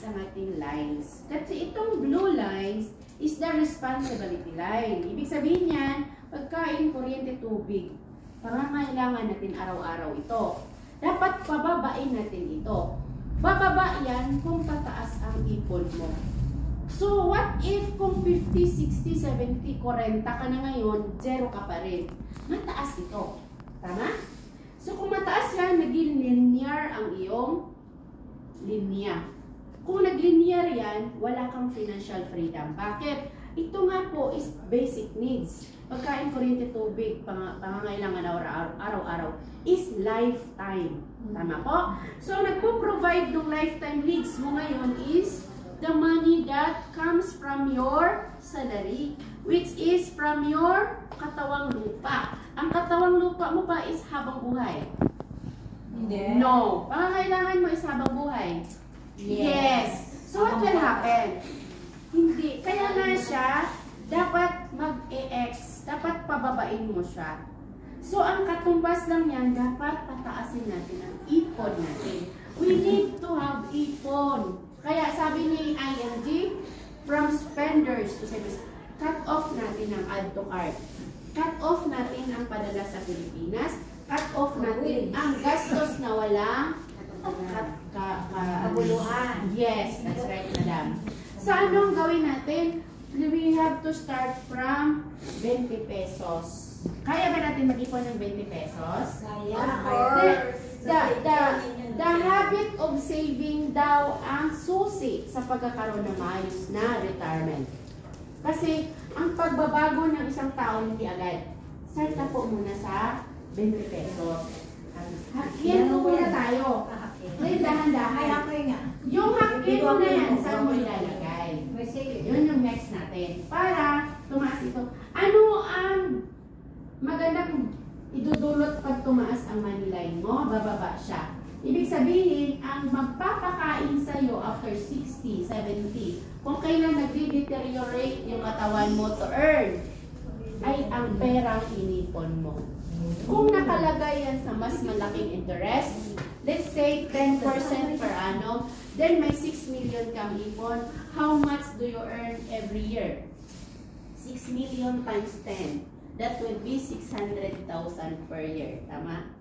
ang ating lines. Kasi itong blue lines is the responsibility line. Ibig sabihin yan, pagkain, kuryente, tubig. Pangangailangan natin araw-araw ito. Dapat pababain natin ito. Bababa yan kung tataas ang ipon mo. So, what if kung 50, 60, 70, 40 ka na ngayon, 0 ka pa rin? Mataas ito. Tama? So, kung mataas yan, naging linear ang iyong linya. Kung naglinear yan, wala kang financial freedom. Bakit? Ito nga po is basic needs. Pagkain, kuryente, tubig, pangangailangan araw-araw is lifetime. Tama po? So, nagpo-provide ng lifetime needs mo ngayon is the money that comes from your salary, which is from your katawang lupa. Ang katawang lupa mo pa is habang buhay. Hindi. No. Pangangailangan mo is habang buhay. Yes. So, what will happen? Hindi. Kaya nga siya, dapat mag-EX. Dapat pababain mo siya. So, ang katumbas lang yan, dapat pataasin natin ang ipon natin. We need to have ipon. Kaya sabi ni ING, from spenders to savers, cut off natin ang add to cart. Cut off natin ang padala sa Pilipinas. Cut off natin ang gastos na walang kabuluhan. Yes, that's right, madam. So, anong gawin natin? We have to start from 20 pesos. Kaya ba natin mag-ipon ng 20 pesos? Kaya. The habit of saving daw ang susi sa pagkakaroon ng maayos na retirement. Kasi ang pagbabago ng isang tao hindi agad. Start na po muna sa 20 pesos. Yan po muna tayo. Ngayon dahan-dahan. Yung hakin mo na yan, saan mo ilalagay? Yun yung next natin. Para tumaas ito. Ano ang magandang idudulot pag tumaas ang money line mo? Bababa siya. Ibig sabihin, ang magpapakain sa'yo after 60, 70, kung kailan nag-deteriorate yung katawan mo to earn, ay ang perang inipon mo. Kung nakalagay yan sa mas malaking interest, let's say 10% per annum, then may 6 million kang ipon. How much do you earn every year? 6 million times 10. That would be 600,000 per year. Tama?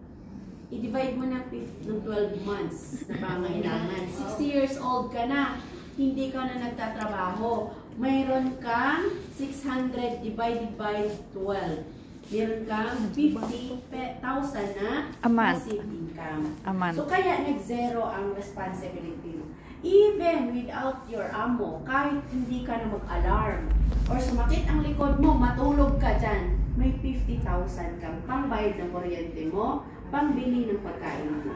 I-divide mo na ng 12 months na pangailangan. 60 years old ka na, hindi ka na nagtatrabaho. Mayroon kang 600 divided by 12. Meron kang 50,000 na passive income. So kaya nag-zero ang responsibility. Even without your amo, kahit hindi ka na mag-alarm, or sumakit ang likod mo, matulog ka dyan, may 50,000 kang pangbayad ng kuryente mo, pangbili ng pagkain mo.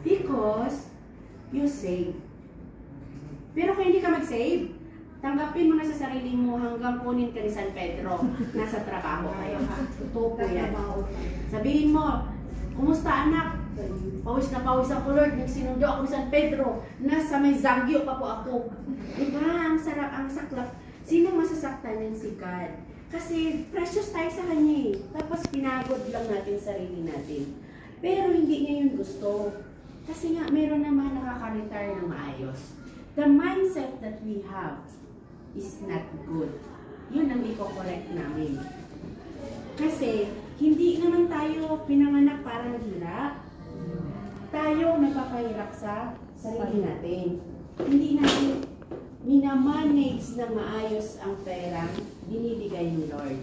Because you save. Pero kung hindi ka mag-save, tanggapin mo na sa sarili mo hanggang kunin ka ni San Pedro. Nasa trabaho kayo. Totoo yan. Sabihin mo, kumusta anak? Pawis na pawis ako, Lord. Nagsinundo ako ni San Pedro. Nasa may Zagyo pa po ako. Diba? Ang sarap, ang saklap. Sino masasaktan yan? Si God. Kasi precious tayo sa Kanya eh. Tapos pinagod lang natin sarili natin. Pero hindi niya yun gusto. Kasi nga, meron naman nakaka-retire ng maayos. The mindset that we have is not good. Yun ang i-correct namin. Kasi, hindi naman tayo pinanganak para maghirap. Tayo napapahirap sa sarili natin. Hindi natin minamanage na maayos ang perang binibigay ni Lord.